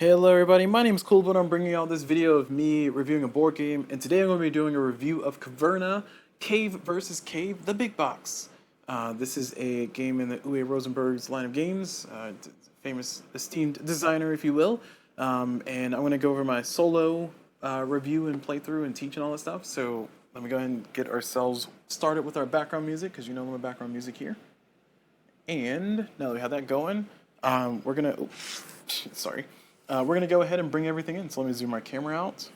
Hello everybody, my name is CulBlu and I'm bringing out this video of me reviewing a board game, and today I'm going to be doing a review of Caverna, Cave versus Cave, the Big Box. This is a game in the Uwe Rosenberg's line of games, famous esteemed designer if you will, and I'm going to go over my solo review and playthrough and teach and all that stuff, so let me go ahead and get ourselves started with our background music, because you know my background music here. And now that we have that going, we're going to, sorry. We're going to go ahead and bring everything in. So let me zoom my camera out.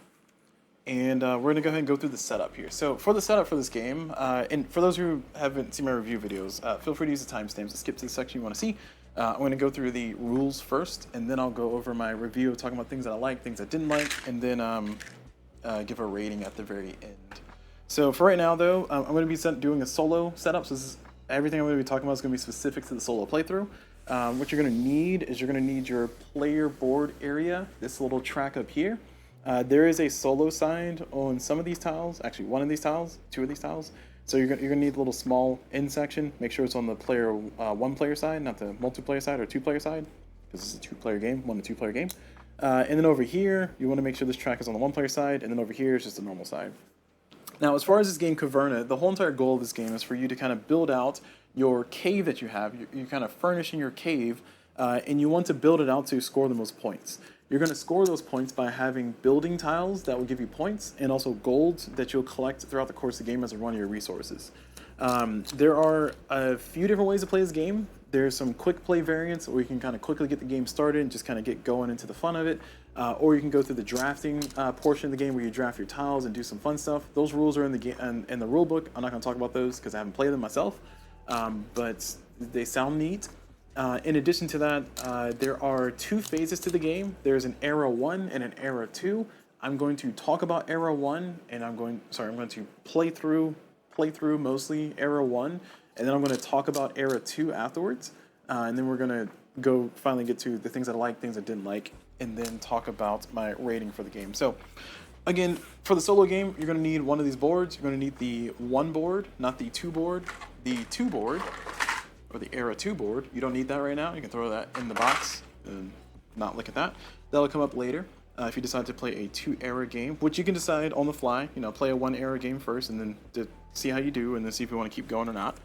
And we're going to go ahead and go through the setup here. So for the setup for this game, and for those who haven't seen my review videos, feel free to use the timestamps to skip to the section you want to see. I'm going to go through the rules first, and then I'll go over my review of talking about things that I like, things I didn't like, and then give a rating at the very end. So for right now, though, I'm going to be doing a solo setup. So this is, everything I'm going to be talking about is going to be specific to the solo playthrough. What you're going to need is you're going to need your player board area, this little track up here. There is a solo side on some of these tiles, actually one of these tiles, two of these tiles. So you're going to need a little small end section. Make sure it's on the player one player side, not the multiplayer side or two player side, because this is a two-player game, one to two player game. And then over here, you want to make sure this track is on the one player side, and then over here is just the normal side. Now, as far as this game Caverna, the whole entire goal of this game is for you to kind of build out your cave that you have. You're kind of furnishing your cave, and you want to build it out to score the most points. You're going to score those points by having building tiles that will give you points, and also gold that you'll collect throughout the course of the game as one of your resources. There are a few different ways to play this game. There's some quick play variants where you can kind of quickly get the game started and just kind of get going into the fun of it. Or you can go through the drafting portion of the game where you draft your tiles and do some fun stuff. Those rules are in the game in the rule book. I'm not going to talk about those because I haven't played them myself, but they sound neat. In addition to that, there are two phases to the game. There's an era 1 and an era 2. I'm going to talk about era 1, and I'm going to play through mostly era 1, and then I'm going to talk about era 2 afterwards, and then we're going to go finally get to the things I liked, things I didn't like, and then talk about my rating for the game. So again, for the solo game, you're going to need one of these boards. You're going to need the 1 board, not the 2 board. The 2 board, or the era 2 board, you don't need that right now. You can throw that in the box and not look at that. That'll come up later if you decide to play a 2 era game, which you can decide on the fly. You know, play a 1 era game first and then to see how you do, and then see if you want to keep going or not.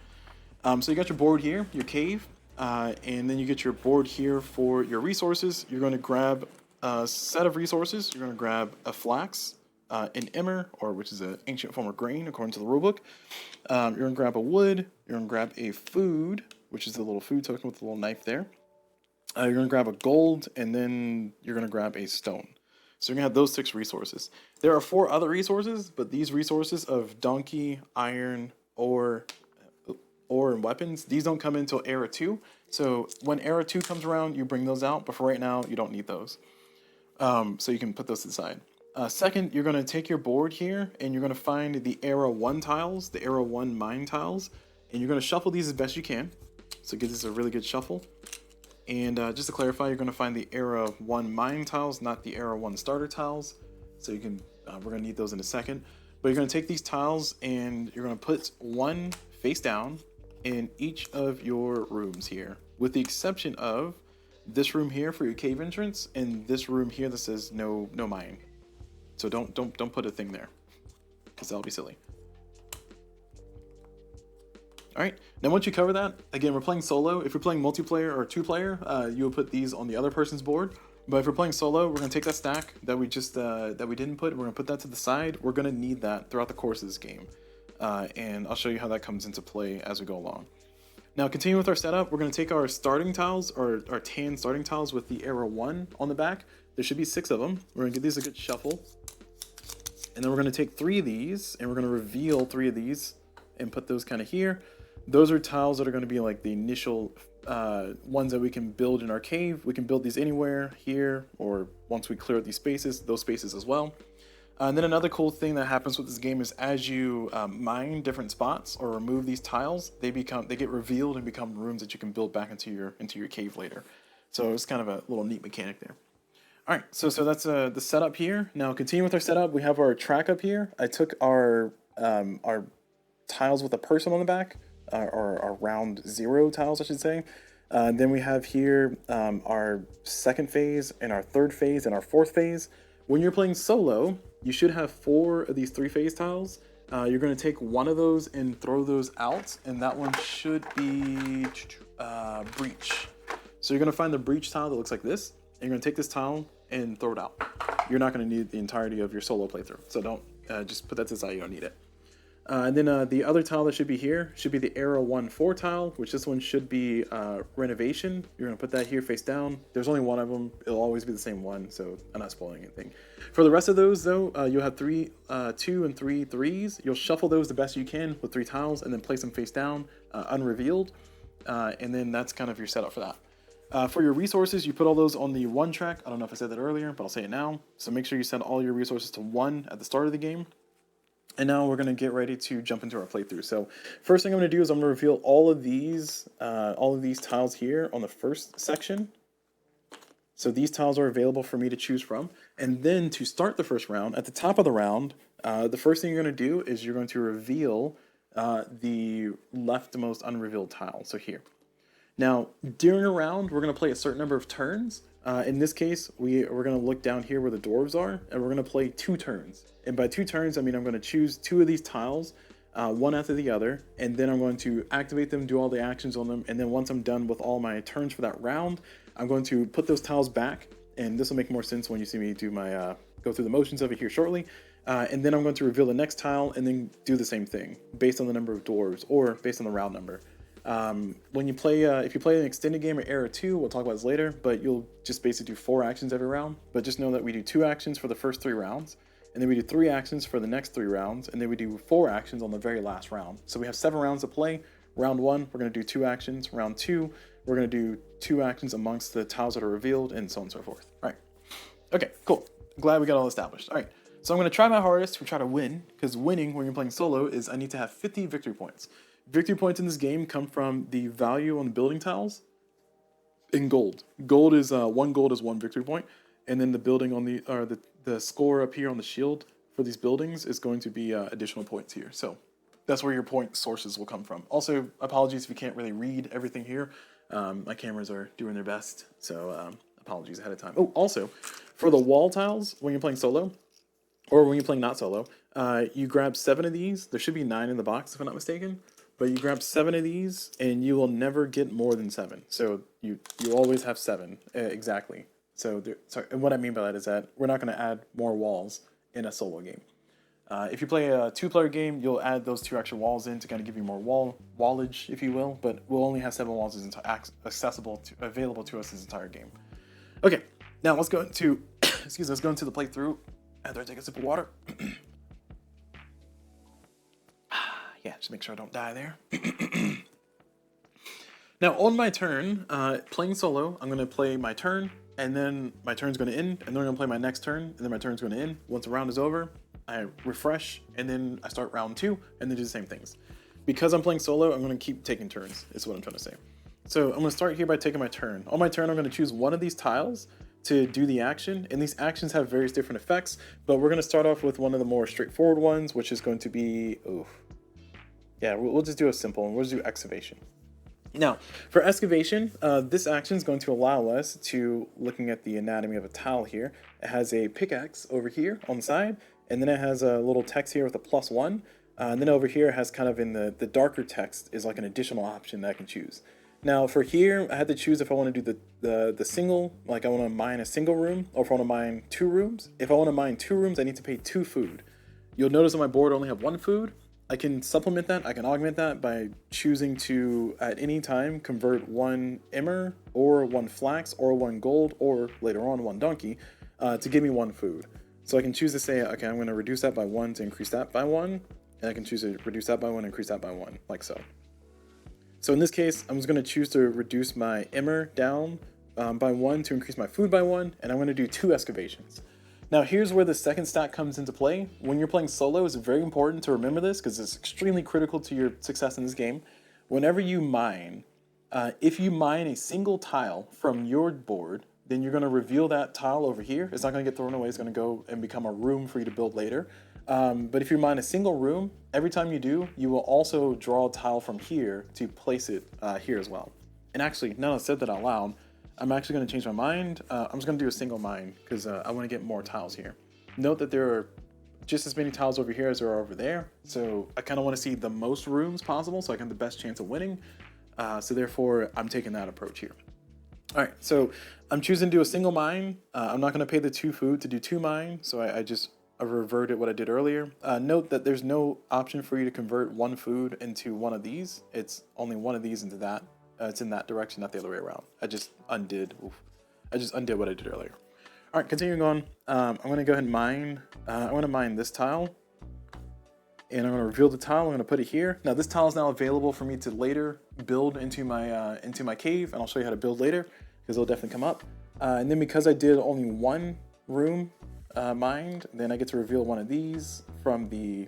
So you got your board here, your cave, and then you get your board here for your resources. You're going to grab a set of resources. You're going to grab a flax, an emmer, or which is an ancient form of grain according to the rulebook. You're going to grab a wood. You're going to grab a food, which is the little food token with the little knife there. You're going to grab a gold, and then you're going to grab a stone. So you're going to have those 6 resources. There are 4 other resources, but these resources of donkey, iron, ore, and weapons, these don't come in until era 2. So when era 2 comes around, you bring those out, but for right now, you don't need those. So you can put those to the side. Second, you're going to take your board here, and you're going to find the era 1 tiles, the era 1 mine tiles, and you're going to shuffle these as best you can. So give this a really good shuffle. And just to clarify, you're going to find the era 1 mine tiles, not the era 1 starter tiles. So you can, we're going to need those in a second. But you're going to take these tiles and you're going to put one face down in each of your rooms here, with the exception of this room here for your cave entrance and this room here that says no mine. So don't put a thing there, because that'll be silly. All right, now once you cover that, again, we're playing solo. If you're playing multiplayer or 2-player, you'll put these on the other person's board. But if we're playing solo, we're gonna take that stack that we just that we didn't put. We're gonna put that to the side. We're gonna need that throughout the course of this game, and I'll show you how that comes into play as we go along. Now, continuing with our setup, we're gonna take our starting tiles, or our tan starting tiles with the era 1 on the back. There should be 6 of them. We're gonna give these a good shuffle, and then we're gonna take 3 of these, and we're gonna reveal 3 of these and put those kind of here. Those are tiles that are going to be like the initial ones that we can build in our cave. We can build these anywhere here, or once we clear out these spaces, those spaces as well. And then another cool thing that happens with this game is as you mine different spots or remove these tiles, they get revealed and become rooms that you can build back into your cave later. So it's kind of a little neat mechanic there. All right, so that's the setup here. Now, continuing with our setup, we have our track up here. I took our tiles with a person on the back. Or round 0 tiles, I should say. Then we have here our second phase and our third phase and our fourth phase. When you're playing solo, you should have 4 of these 3-phase tiles. You're going to take one of those and throw those out, and that one should be breach. So you're going to find the breach tile that looks like this, and you're going to take this tile and throw it out. You're not going to need the entirety of your solo playthrough, so don't just put that to the side. You don't need it. And then the other tile that should be here should be the arrow 1-4 tile, which this one should be renovation. You're going to put that here face down. There's only one of them. It'll always be the same one, so I'm not spoiling anything. For the rest of those, though, you'll have 2 and 3 threes. You'll shuffle those the best you can with 3 tiles and then place them face down, unrevealed. And then that's kind of your setup for that. For your resources, you put all those on the 1 track. I don't know if I said that earlier, but I'll say it now. So make sure you set all your resources to 1 at the start of the game. And now we're going to get ready to jump into our playthrough. So first thing I'm going to do is I'm going to reveal all of these tiles here on the first section. So these tiles are available for me to choose from. And then to start the first round, at the top of the round, the first thing you're going to do is you're going to reveal the leftmost unrevealed tile. So here. Now, during a round, we're going to play a certain number of turns. In this case, we're going to look down here where the dwarves are, and we're going to play 2 turns. And by 2 turns, I mean I'm going to choose 2 of these tiles, one after the other, and then I'm going to activate them, do all the actions on them, and then once I'm done with all my turns for that round, I'm going to put those tiles back, and this will make more sense when you see me do my go through the motions of it here shortly. And then I'm going to reveal the next tile, and then do the same thing, based on the number of dwarves, or based on the round number. When you play, if you play an extended game or Era 2, we'll talk about this later, but you'll just basically do 4 actions every round. But just know that we do 2 actions for the first 3 rounds, and then we do 3 actions for the next 3 rounds, and then we do 4 actions on the very last round. So we have 7 rounds to play. Round 1, we're going to do 2 actions. Round 2, we're going to do 2 actions amongst the tiles that are revealed, and so on and so forth. All right. Okay, cool. Glad we got all established. All right. So I'm going to try my hardest to try to win, because winning when you're playing solo is I need to have 50 victory points. Victory points in this game come from the value on the building tiles in gold. Gold is 1 gold is 1 victory point, and then the building on the score up here on the shield for these buildings is going to be additional points here. So that's where your point sources will come from. Also, apologies if you can't really read everything here. My cameras are doing their best, so apologies ahead of time. Oh, also, for the wall tiles, when you're playing solo, or when you're playing not solo, you grab 7 of these. There should be 9 in the box, if I'm not mistaken. But you grab 7 of these, and you will never get more than 7. So you always have 7, exactly. So and what I mean by that is that we're not going to add more walls in a solo game. If you play a 2-player game, you'll add those 2 extra walls in to kind of give you more wallage, if you will. But we'll only have 7 walls available to us this entire game. Okay, now let's go into let's go into the playthrough after I take a sip of water. Yeah, just make sure I don't die there. Now, on my turn, playing solo, I'm going to play my turn, and then my turn's going to end, and then I'm going to play my next turn, and then my turn's going to end. Once a round is over, I refresh, and then I start round 2, and then do the same things. Because I'm playing solo, I'm going to keep taking turns, is what I'm trying to say. So I'm going to start here by taking my turn. On my turn, I'm going to choose one of these tiles to do the action, and these actions have various different effects, but we're going to start off with one of the more straightforward ones, which is going to be... Yeah, we'll just do a simple one. We'll just do excavation. Now, for excavation, this action is going to allow us to, looking at the anatomy of a tile here, it has a pickaxe over here on the side, and then it has a little text here with a +1, and then over here it has kind of in the darker text is like an additional option that I can choose. Now, for here, I had to choose if I want to do the single, like I want to mine a single room, or if I want to mine 2 rooms. If I want to mine 2 rooms, I need to pay 2 food. You'll notice on my board I only have 1 food. I can supplement that, I can augment that by choosing to, at any time, convert 1 emmer, or 1 flax, or 1 gold, or later on 1 donkey, to give me 1 food. So I can choose to say, okay, I'm going to reduce that by 1 to increase that by 1, and I can choose to reduce that by 1 and increase that by 1, like so. So in this case, I'm just going to choose to reduce my emmer down by 1 to increase my food by 1, and I'm going to do 2 excavations. Now here's where the second stat comes into play. When you're playing solo, it's very important to remember this because it's extremely critical to your success in this game. Whenever you mine, if you mine a single tile from your board, then you're going to reveal that tile over here. It's not going to get thrown away. It's going to go and become a room for you to build later. But if you mine a single room, every time you do, you will also draw a tile from here to place it here as well. And actually, now that I said that out loud, I'm actually going to change my mind. I'm just going to do a single mine because I want to get more tiles here. Note that there are just as many tiles over here as there are over there. So I kind of want to see the most rooms possible so I can have the best chance of winning. So therefore, I'm taking that approach here. All right, so I'm choosing to do a single mine. I'm not going to pay the 2 food to do 2 mine. So I reverted what I did earlier. Note that there's no option for you to convert 1 food into one of these. It's only one of these into that. It's in that direction, not the other way around. I just undid what I did earlier. All right, continuing on. I'm going to go ahead and mine. I'm going to mine this tile. And I'm going to reveal the tile. I'm going to put it here. Now this tile is now available for me to later build into my cave. And I'll show you how to build later because it'll definitely come up. And then because I did only 1 room mined, then I get to reveal one of these from the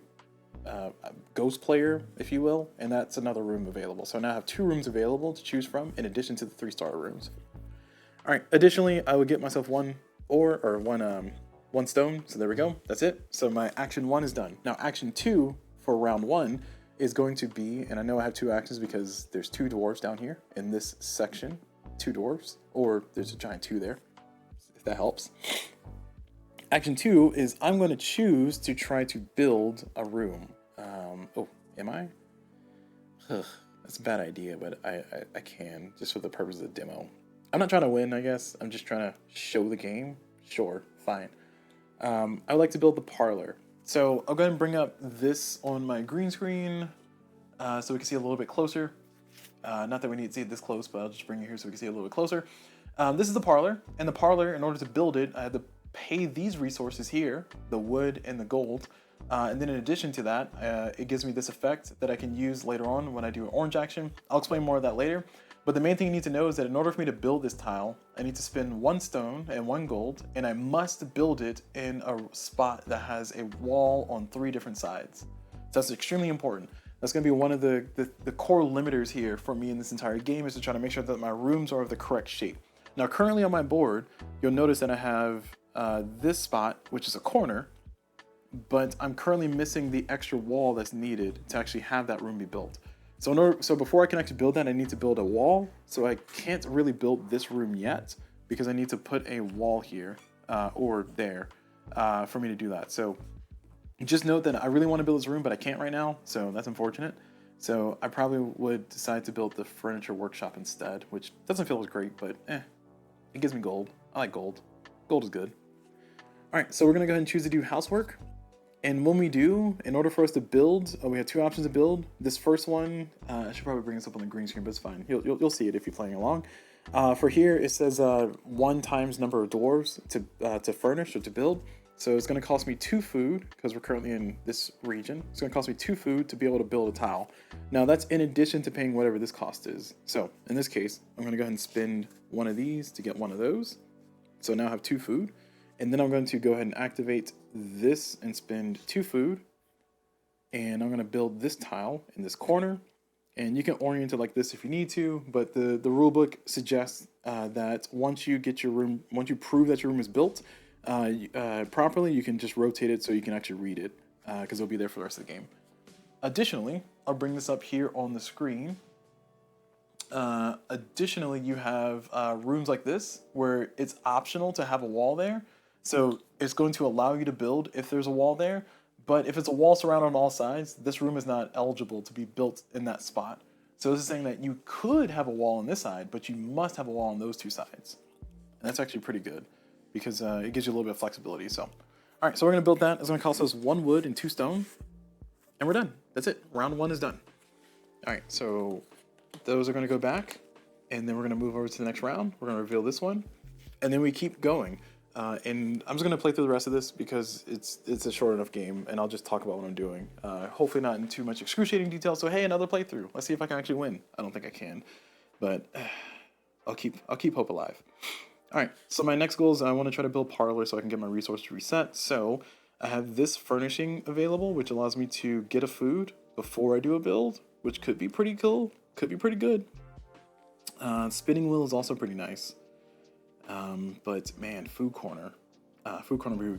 ghost player, if you will, and that's another room available. So now I have 2 rooms available to choose from in addition to the 3-star rooms. All right, additionally, I would get myself 1 ore or 1 stone. So there we go. That's it. So my action 1 is done. Now action 2 for round 1 is going to be, and I know I have 2 actions because there's 2 dwarves down here in this section, 2 dwarves, or there's a giant 2 there, if that helps. Action 2 is I'm going to choose to try to build a room. Oh, am I? That's a bad idea, but I can, just for the purpose of the demo. I'm not trying to win, I guess. I'm just trying to show the game. Sure, fine. I would like to build the parlor. So I'll go ahead and bring up this on my green screen so we can see a little bit closer. Not that we need to see it this close, but I'll just bring it here so we can see it a little bit closer. This is the parlor, and the parlor, in order to build it, I had to pay these resources here, the wood and the gold. And then in addition to that, it gives me this effect that I can use later on when I do an orange action. I'll explain more of that later. But the main thing you need to know is that in order for me to build this tile, I need to spend 1 stone and 1 gold, and I must build it in a spot that has a wall on 3 different sides. So that's extremely important. That's going to be one of the core limiters here for me in this entire game, is to try to make sure that my rooms are of the correct shape. Now currently on my board, you'll notice that I have this spot, which is a corner, but I'm currently missing the extra wall that's needed to actually have that room be built. So before I can actually build that, I need to build a wall. So I can't really build this room yet because I need to put a wall here or there for me to do that. So just note that I really want to build this room, but I can't right now. So that's unfortunate. So I probably would decide to build the furniture workshop instead, which doesn't feel as great, but it gives me gold. I like gold. Gold is good. All right, so we're going to go ahead and choose to do housework. And when we do, in order for us to build, we have 2 options to build. This first one, I should probably bring this up on the green screen, but it's fine. You'll see it if you're playing along. For here, it says 1 times number of dwarves to furnish or to build. So it's going to cost me 2 food, because we're currently in this region. It's going to cost me 2 food to be able to build a tile. Now that's in addition to paying whatever this cost is. So in this case, I'm going to go ahead and spend 1 of these to get 1 of those. So now I have 2 food. And then I'm going to go ahead and activate this and spend 2 food. And I'm going to build this tile in this corner. And you can orient it like this if you need to, but the rule book suggests that once you get your room, once you prove that your room is built properly, you can just rotate it so you can actually read it, because it'll be there for the rest of the game. Additionally, I'll bring this up here on the screen. Additionally, you have rooms like this where it's optional to have a wall there. So it's going to allow you to build if there's a wall there, but if it's a wall surrounded on all sides, this room is not eligible to be built in that spot. So this is saying that you could have a wall on this side, but you must have a wall on those 2 sides. And that's actually pretty good because it gives you a little bit of flexibility. So, all right, so we're going to build that. It's going to cost us 1 wood and 2 stone, and we're done. That's it. Round 1 is done. All right, so those are going to go back, and then we're going to move over to the next round. We're going to reveal this one, and then we keep going. And I'm just going to play through the rest of this because it's a short enough game, and I'll just talk about what I'm doing. Hopefully not in too much excruciating detail. So hey, another playthrough. Let's see if I can actually win. I don't think I can, but I'll keep hope alive. All right. So my next goal is I want to try to build parlor so I can get my resource reset. So I have this furnishing available, which allows me to get a food before I do a build, which could be pretty cool. Could be pretty good. Spinning wheel is also pretty nice. But man, food corner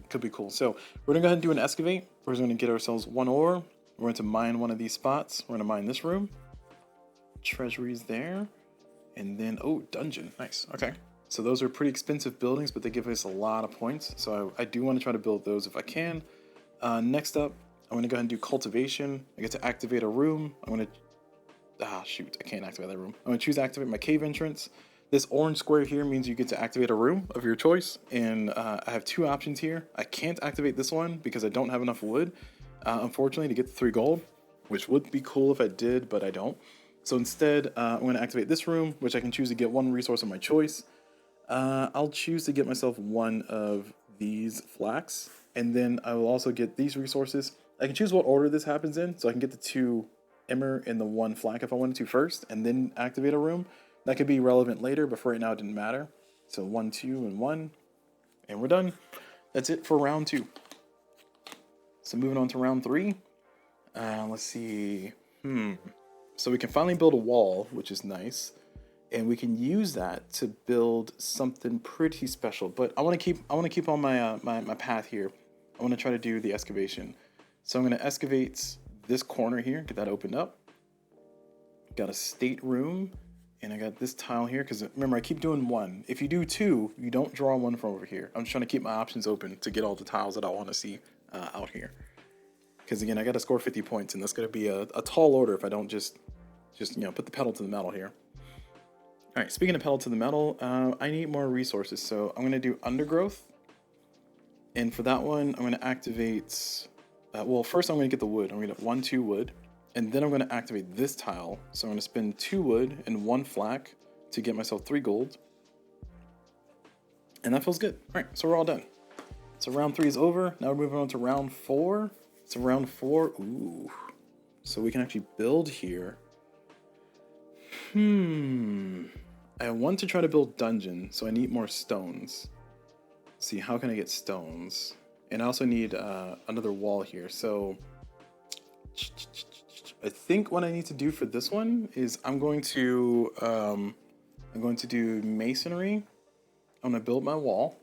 could be cool. So we're gonna go ahead and do an excavate. We're just gonna get ourselves 1 ore. We're going to mine one of these spots. We're gonna mine this room. Treasuries there. And then, oh, dungeon. Nice. Okay. So those are pretty expensive buildings, but they give us a lot of points. So I do want to try to build those if I can. Next up, I'm going to go ahead and do cultivation. I get to activate a room. I'm going to... shoot. I can't activate that room. I'm going to choose to activate my cave entrance. This orange square here means you get to activate a room of your choice. And I have two options here. I can't activate this one because I don't have enough wood, unfortunately, to get the 3 gold, which would be cool if I did, but I don't. So instead, I'm going to activate this room, which I can choose to get 1 resource of my choice. I'll choose to get myself 1 of these flax, and then I will also get these resources. I can choose what order this happens in, so I can get the 2 emmer and the 1 flax if I wanted to first, and then activate a room. That could be relevant later, but for right now it didn't matter. So 1, 2, and 1, and we're done. That's it for round 2. So moving on to round 3. Let's see. So we can finally build a wall, which is nice, and we can use that to build something pretty special. But I want to keep on my my path here. I want to try to do the excavation. So I'm going to excavate this corner here, get that opened up. Got a stateroom, and I got this tile here because remember I keep doing 1. If you do 2, you don't draw 1 from over here. I'm just trying to keep my options open to get all the tiles that I want to see out here. Because again, I got to score 50 points, and that's going to be a tall order if I don't just put the pedal to the metal here. All right, speaking of pedal to the metal, I need more resources, so I'm going to do undergrowth. And for that one, I'm going to activate... well, first I'm going to get the wood. I'm going to get 1, 2 wood. And then I'm going to activate this tile. So I'm going to spend 2 wood and 1 flax to get myself 3 gold. And that feels good. All right, so we're all done. So round 3 is over. Now we're moving on to round 4. So round 4, ooh. So we can actually build here. I want to try to build dungeon, so I need more stones. Let's see, how can I get stones? And I also need another wall here. So I think what I need to do for this one is I'm going to do masonry. I'm going to build my wall.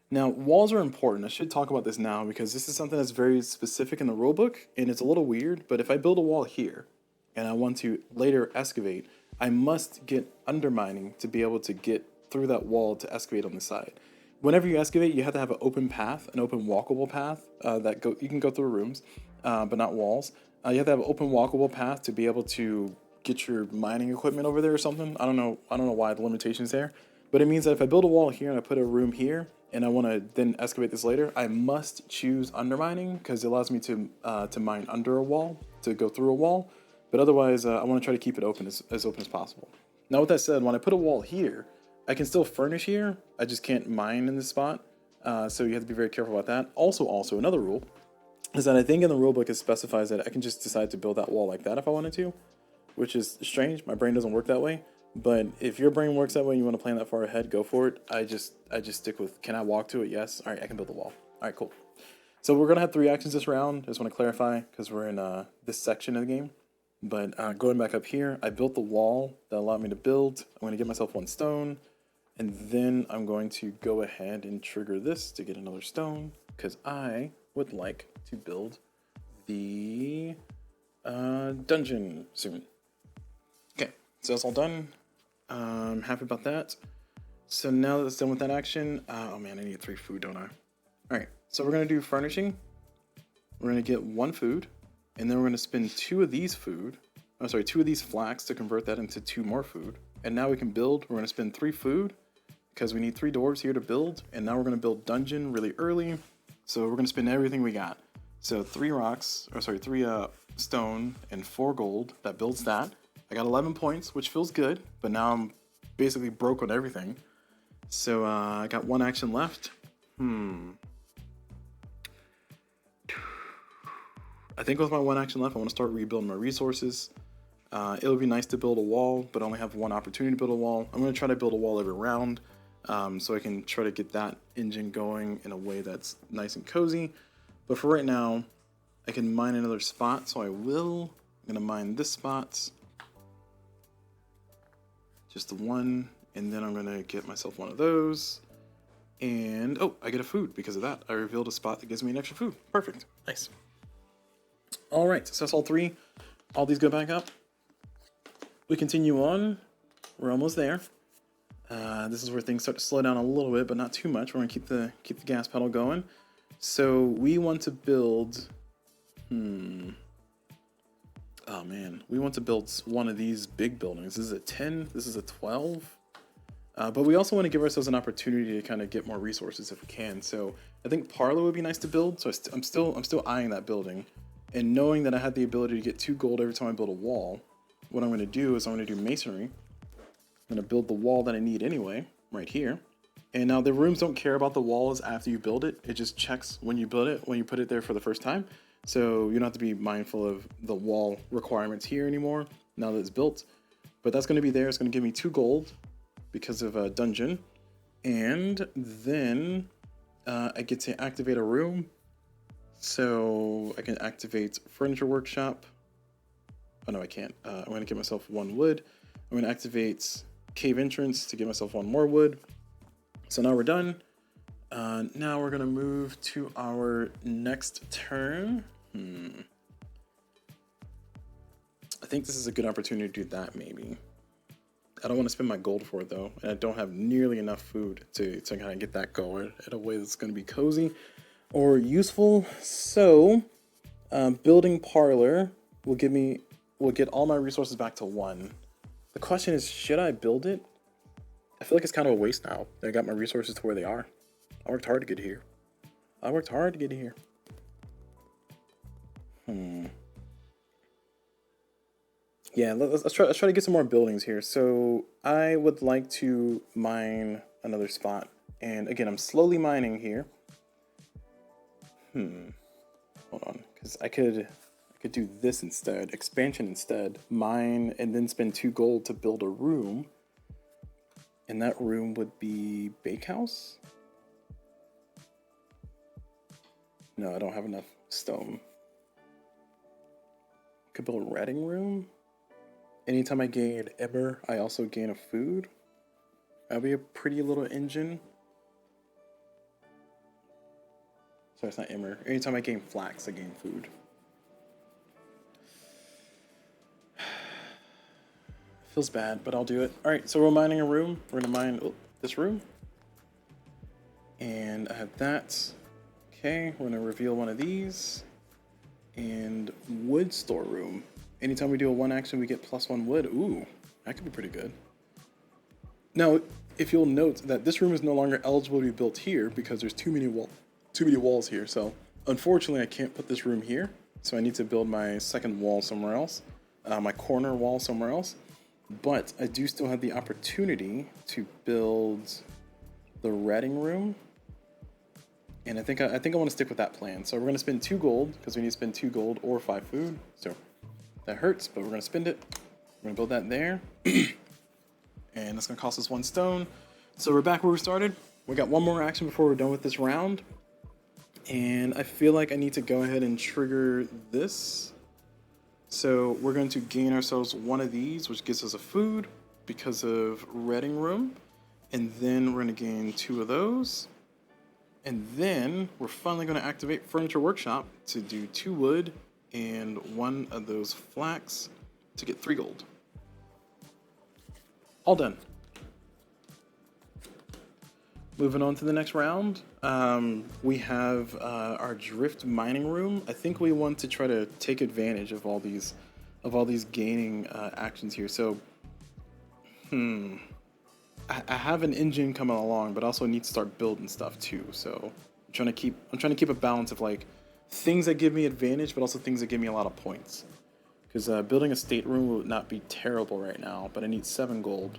Now, walls are important. I should talk about this now because this is something that's very specific in the rulebook, and it's a little weird, but if I build a wall here and I want to later excavate, I must get undermining to be able to get through that wall to excavate on the side. Whenever you excavate, you have to have an open path, an open walkable path you can go through rooms, but not walls. You have to have an open walkable path to be able to get your mining equipment over there or something. I don't know why the limitation's there, but it means that if I build a wall here and I put a room here and I want to then excavate this later, I must choose undermining because it allows me to mine under a wall, to go through a wall. But otherwise, I want to try to keep it open as open as possible. Now, with that said, when I put a wall here, I can still furnish here. I just can't mine in this spot. So you have to be very careful about that. Also, another rule is that I think in the rulebook it specifies that I can just decide to build that wall like that if I wanted to, which is strange. My brain doesn't work that way. But if your brain works that way and you want to plan that far ahead, go for it. I just stick with, can I walk to it? Yes. All right, I can build a wall. All right, cool. So we're going to have 3 actions this round. I just want to clarify because we're in this section of the game. But going back up here, I built the wall that allowed me to build. I'm going to get myself 1 stone. And then I'm going to go ahead and trigger this to get another stone because I would like to build the dungeon soon. Okay, so that's all done. I'm happy about that. So now that it's done with that action, oh man, I need 3 food, don't I? All right, so we're going to do furnishing. We're going to get 1 food, and then we're going to spend 2 of these 2 of these flax to convert that into 2 more food. And now we can build. We're going to spend 3 food because we need 3 doors here to build. And now we're going to build dungeon really early. So we're going to spend everything we got. So 3 stone and 4 gold. That builds that. I got 11 points, which feels good. But now I'm basically broke on everything. So I got 1 action left. I think with my 1 action left, I want to start rebuilding my resources. It would be nice to build a wall, but I only have 1 opportunity to build a wall. I'm going to try to build a wall every round so I can try to get that engine going in a way that's nice and cozy. But for right now, I can mine another spot, so I will. I'm going to mine this spot. Just the 1, and then I'm going to get myself 1 of those. And, oh, I get a food because of that. I revealed a spot that gives me an extra food. Perfect. Nice. All right, so that's all 3. All these go back up. We continue on. We're almost there. This is where things start to slow down a little bit, but not too much. We're gonna keep the gas pedal going. So we want to build. Oh man, we want to build one of these big buildings. This is a 10. This is a 12. But we also want to give ourselves an opportunity to kind of get more resources if we can. So I think Parlor would be nice to build. So I'm still eyeing that building, and knowing that I had the ability to get 2 gold every time I build a wall. What I'm going to do is I'm going to do masonry. I'm going to build the wall that I need anyway, right here. And now the rooms don't care about the walls after you build it. It just checks when you build it, when you put it there for the first time. So you don't have to be mindful of the wall requirements here anymore now that it's built. But that's going to be there. It's going to give me 2 gold because of a dungeon. And then I get to activate a room. So I can activate furniture workshop. Oh no, I can't. I'm going to give myself 1 wood. I'm going to activate cave entrance to give myself 1 more wood. So now we're done. Now we're going to move to our next turn. I think this is a good opportunity to do that, maybe. I don't want to spend my gold for it, though. And I don't have nearly enough food to kind of get that going in a way that's going to be cozy or useful. So, building Parlor will get all my resources back to 1. The question is, should I build it? I feel like it's kind of a waste now that I got my resources to where they are. I worked hard to get here. Yeah, let's try to get some more buildings here. So I would like to mine another spot. And again, I'm slowly mining here. Hold on, because I could do this instead, expansion instead, mine, and then spend 2 gold to build a room. And that room would be bakehouse? No, I don't have enough stone. Could build a redding room. Anytime I gain emmer, I also gain a food. That'll be a pretty little engine. Sorry, it's not emmer. Anytime I gain flax, I gain food. Feels bad, but I'll do it. All right, so we're mining a room. We're gonna mine this room. And I have that. Okay, we're gonna reveal one of these. And wood storeroom. Anytime we do a 1 action, we get +1 wood. Ooh, that could be pretty good. Now, if you'll note that this room is no longer eligible to be built here because there's too many walls here. So unfortunately, I can't put this room here. So I need to build my second wall somewhere else, my corner wall somewhere else. But I do still have the opportunity to build the redding room. And I think I want to stick with that plan. So we're going to spend 2 gold because we need to spend 2 gold or 5 food. So that hurts, but we're going to spend it. We're going to build that there. And that's going to cost us 1 stone. So we're back where we started. We got 1 more action before we're done with this round. And I feel like I need to go ahead and trigger this. So we're going to gain ourselves 1 of these, which gives us a food because of redding room. And then we're going to gain 2 of those. And then we're finally going to activate furniture workshop to do 2 wood and 1 of those flax to get 3 gold. All done. Moving on to the next round, we have our drift mining room. I think we want to try to take advantage of all these gaining actions here. So, I have an engine coming along, but also need to start building stuff too. So I'm trying to keep a balance of like things that give me advantage, but also things that give me a lot of points. Because building a stateroom would not be terrible right now, but I need 7 gold.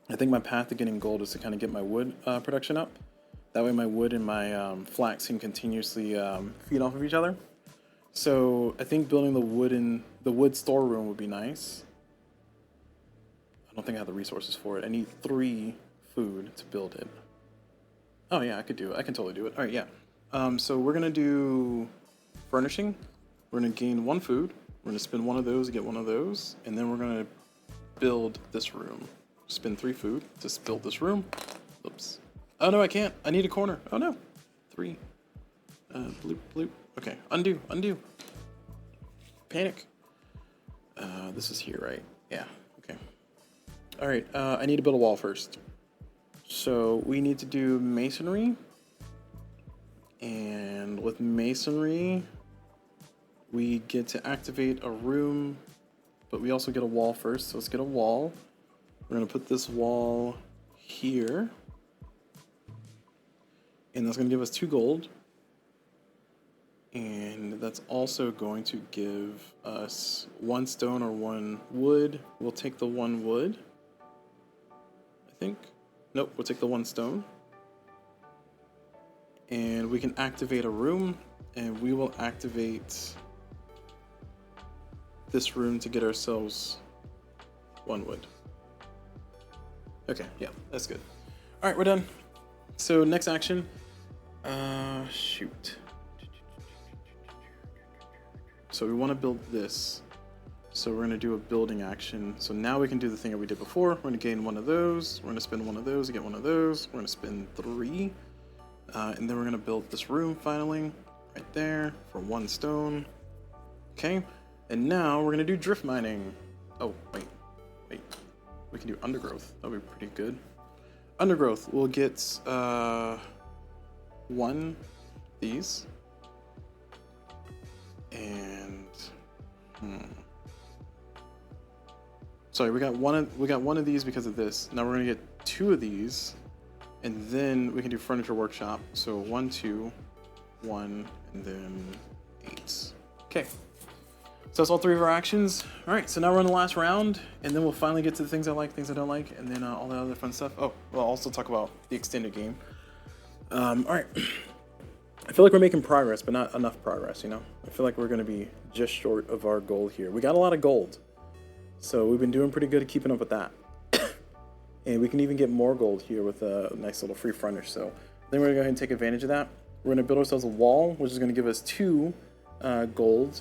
I think my path to getting gold is to kind of get my wood production up. That way my wood and my flax can continuously feed off of each other. So I think building the wood storeroom would be nice. I don't think I have the resources for it. I need 3 food to build it. Oh yeah, I could do it. I can totally do it. All right, yeah. So we're gonna do furnishing. We're gonna gain 1 food. We're gonna spend 1 of those to get 1 of those, and then we're gonna build this room. Spend 3 food to build this room. Oops. Oh no, I can't. I need a corner. Oh no. 3. Bloop, bloop. Okay, undo. Panic. This is here, right? Yeah, okay. All right, I need to build a wall first. So we need to do masonry. And with masonry, we get to activate a room, but we also get a wall first. So let's get a wall. We're gonna put this wall here. And that's gonna give us 2 gold. And that's also going to give us 1 stone or 1 wood. We'll take the 1 wood, I think. Nope, we'll take the 1 stone. And we can activate a room, and we will activate this room to get ourselves 1 wood. Okay, yeah, that's good. All right, we're done. So next action, shoot. So we want to build this. So we're going to do a building action. So now we can do the thing that we did before. We're going to gain 1 of those. We're going to spend 1 of those to get 1 of those. We're going to spend 3. And then we're going to build this room finally, right there, for 1 stone. Okay, and now we're going to do drift mining. Oh, wait. We can do undergrowth. That'll be pretty good. Undergrowth, we'll get 1 these. And sorry, we got one of these because of this. Now we're gonna get 2 of these, and then we can do furniture workshop. So 1, 2, 1, and then 8. Okay. So that's all 3 of our actions. All right, so now we're on the last round, and then we'll finally get to the things I like, things I don't like, and then all the other fun stuff. Oh, we'll also talk about the extended game. All right. I feel like we're making progress, but not enough progress, you know? I feel like we're going to be just short of our goal here. We got a lot of gold, so we've been doing pretty good at keeping up with that. And we can even get more gold here with a nice little free frontage, so then we're going to go ahead and take advantage of that. We're going to build ourselves a wall, which is going to give us 2 gold.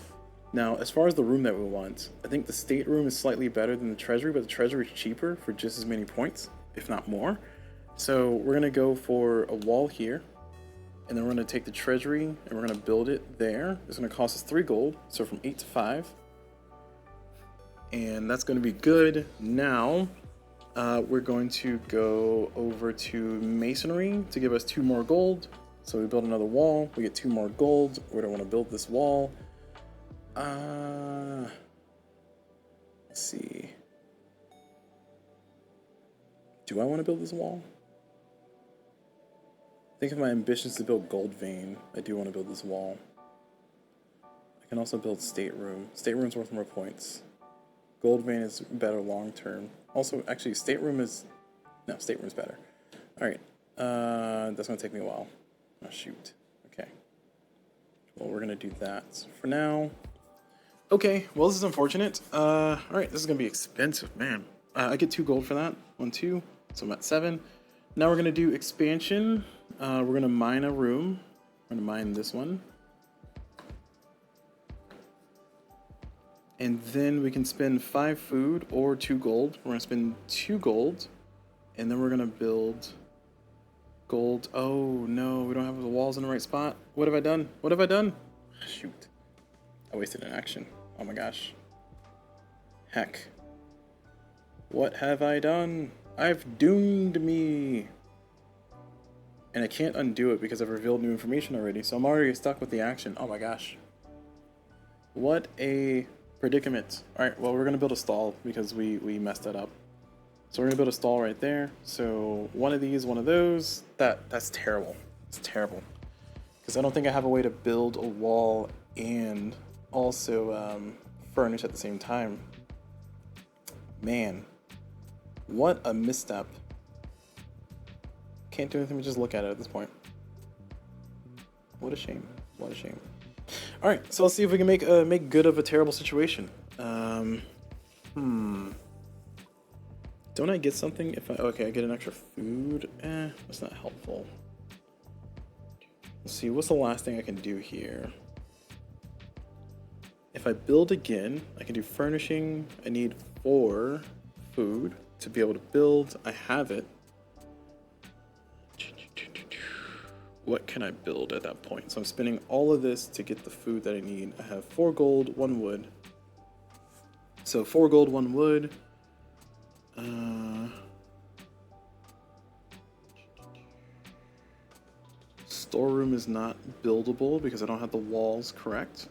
Now, as far as the room that we want, I think the stateroom is slightly better than the treasury, but the treasury is cheaper for just as many points, if not more. So we're going to go for a wall here, and then we're going to take the treasury and we're going to build it there. It's going to cost us 3 gold, so from 8 to 5. And that's going to be good. Now, we're going to go over to masonry to give us 2 more gold. So we build another wall, we get 2 more gold. We're going to want to build this wall. Let's see. Do I want to build this wall? I think if my ambition is to build gold vein, I do want to build this wall. I can also build stateroom. Stateroom's worth more points. Gold vein is better long term. Also, actually, stateroom's better. All right, that's gonna take me a while. Oh shoot. Okay. Well, we're gonna do that for now. Okay, well, this is unfortunate. All right, this is gonna be expensive, man. I get 2 gold for that. 1, 2, so I'm at 7. Now we're gonna do expansion. We're gonna mine a room. We're gonna mine this one. And then we can spend 5 food or 2 gold. We're gonna spend 2 gold, and then we're gonna build gold. Oh no, we don't have the walls in the right spot. What have I done? What have I done? Shoot, I wasted an action. Oh my gosh. Heck. What have I done? I've doomed me. And I can't undo it because I've revealed new information already, so I'm already stuck with the action. Oh my gosh. What a predicament. Alright, well, we're going to build a stall because we messed that up. So we're going to build a stall right there. So 1 of these, 1 of those. That's terrible. It's terrible. Because I don't think I have a way to build a wall and also furnish at the same time. Man. What a misstep. Can't do anything but just look at it at this point. What a shame. What a shame. All right, so let's see if we can make good of a terrible situation. Don't I get something if okay, I get an extra food? That's not helpful. Let's see, what's the last thing I can do here? If I build again, I can do furnishing. I need 4 food to be able to build. I have it. What can I build at that point? So I'm spending all of this to get the food that I need. I have 4 gold, 1 wood. So 4 gold, 1 wood. Storeroom is not buildable because I don't have the walls correct.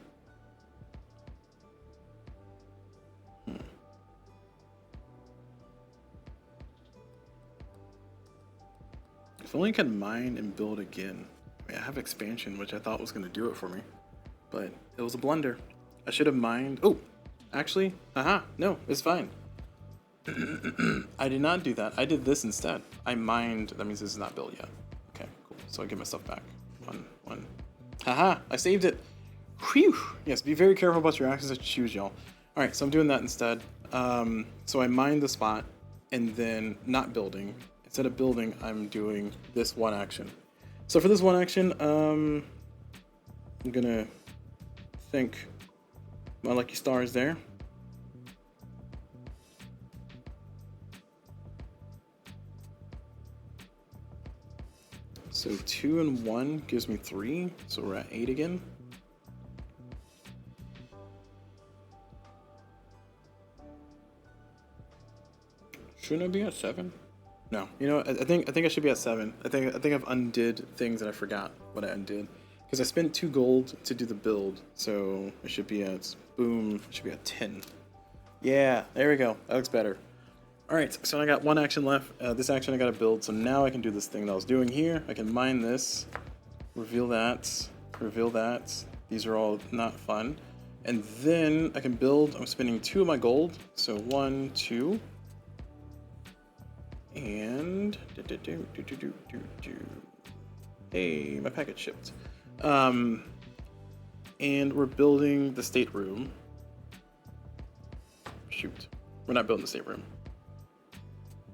If only I could mine and build again. I mean, I have expansion, which I thought was going to do it for me, but it was a blunder. I should have mined. Oh, actually, no, it's fine. I did not do that. I did this instead. I mined. That means this is not built yet. Okay, cool. So I get my stuff back. One. I saved it. Whew. Yes, be very careful about your actions that you choose, y'all. All right, so I'm doing that instead. So I mined the spot and then not building. Instead of building, I'm doing this one action. So for this one action, I'm gonna thank my lucky stars there. So 2 and 1 gives me 3, so we're at 8 again. Shouldn't I be at 7? No, you know, I think I should be at 7. I think I've undid things that I forgot what I undid, because I spent 2 gold to do the build, so I should be at boom. I should be at 10. Yeah, there we go. That looks better. All right, so I got one action left. This action I got to build, so now I can do this thing that I was doing here. I can mine this, reveal that, reveal that. These are all not fun, and then I can build. I'm spending 2 of my gold, so 1, 2. And hey, my package shipped. And we're building the stateroom. Shoot, we're not building the stateroom.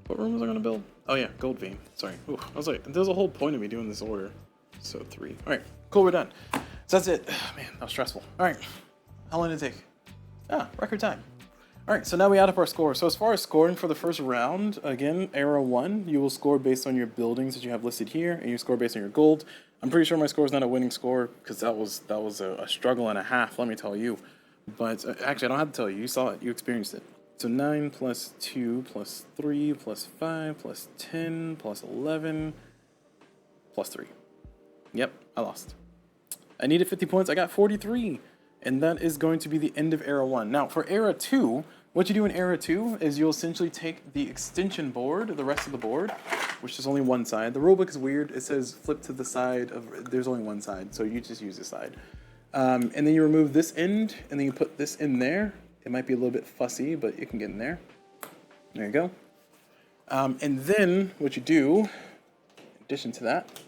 What room was I gonna build? Oh yeah, gold vein. Sorry. Ooh, I was like, there's a whole point of me doing this order. So 3. All right, cool. We're done. So that's it. Man, that was stressful. All right, how long did it take? Record time. All right, so now we add up our score. So as far as scoring for the first round, again, era 1, you will score based on your buildings that you have listed here, and you score based on your gold. I'm pretty sure my score is not a winning score because that was a struggle and a half, let me tell you. But actually, I don't have to tell you. You saw it. You experienced it. So 9 plus 2 plus 3 plus 5 plus 10 plus 11 plus 3. Yep, I lost. I needed 50 points. I got 43. And that is going to be the end of Era 1. Now, for Era 2, what you do in Era 2 is you'll essentially take the extension board, the rest of the board, which is only one side. The rulebook is weird. It says flip to the side of, there's only one side, so you just use this side. And then you remove this end, and then you put this in there. It might be a little bit fussy, but it can get in there. There you go. And then what you do, in addition to that,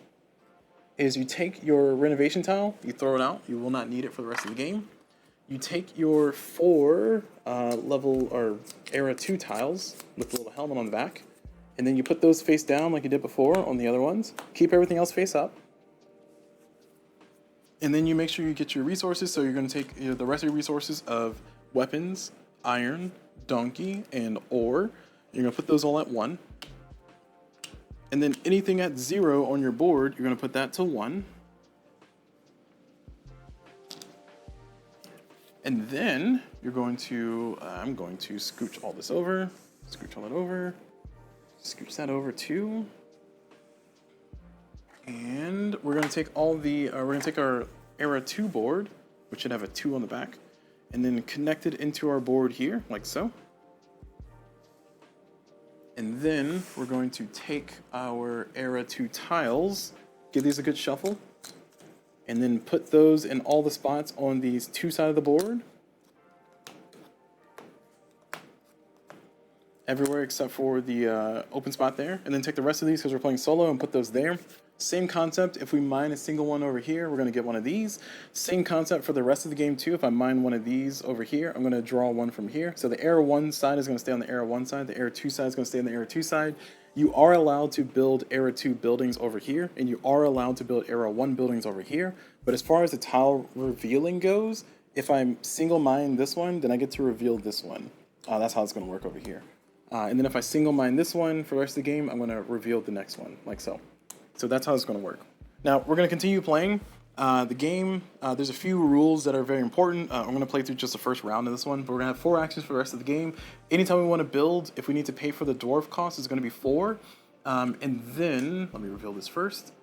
is you take your renovation tile, you throw it out. You will not need it for the rest of the game. You take your 4 level or Era 2 tiles with the little helmet on the back, and then you put those face down like you did before on the other ones. Keep everything else face up. And then you make sure you get your resources. So you're going to take the rest of your resources of weapons, iron, donkey, and ore. You're going to put those all at 1. And then anything at 0 on your board, you're going to put that to 1. And then you're going to, I'm going to scooch all this over, scooch all that over, scooch that over too. And we're going to take all the, we're going to take our Era 2 board, which should have a 2 on the back, and then connect it into our board here, like so. And then we're going to take our Era 2 tiles, give these a good shuffle, and then put those in all the spots on these 2 sides of the board. Everywhere except for the open spot there. And then take the rest of these, because we're playing solo, and put those there. Same concept, if we mine a single one over here, we're going to get one of these. Same concept for the rest of the game too. If I mine one of these over here, I'm going to draw one from here. So the Era 1 side is going to stay on the Era 1 side. The Era 2 side is going to stay on the Era 2 side. You are allowed to build Era 2 buildings over here, and you are allowed to build Era 1 buildings over here. But as far as the tile revealing goes, if I single mine this one, then I get to reveal this one. That's how it's going to work over here. And then if I single mine this one for the rest of the game, I'm going to reveal the next one, like so. So that's how it's going to work. Now, we're going to continue playing. The game, there's a few rules that are very important. I'm going to play through just the first round of this one, but we're going to have 4 actions for the rest of the game. Anytime we want to build, if we need to pay for the dwarf cost, it's going to be 4. And then, let me reveal this first.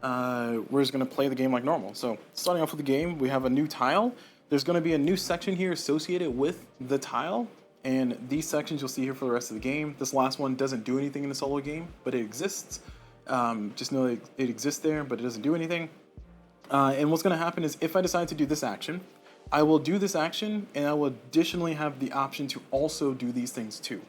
We're just going to play the game like normal. So, starting off with the game, we have a new tile. There's going to be a new section here associated with the tile. And these sections you'll see here for the rest of the game. This last one doesn't do anything in the solo game, but it exists. Just know that it exists there, but it doesn't do anything. And what's going to happen is if I decide to do this action, I will do this action, and I will additionally have the option to also do these things too.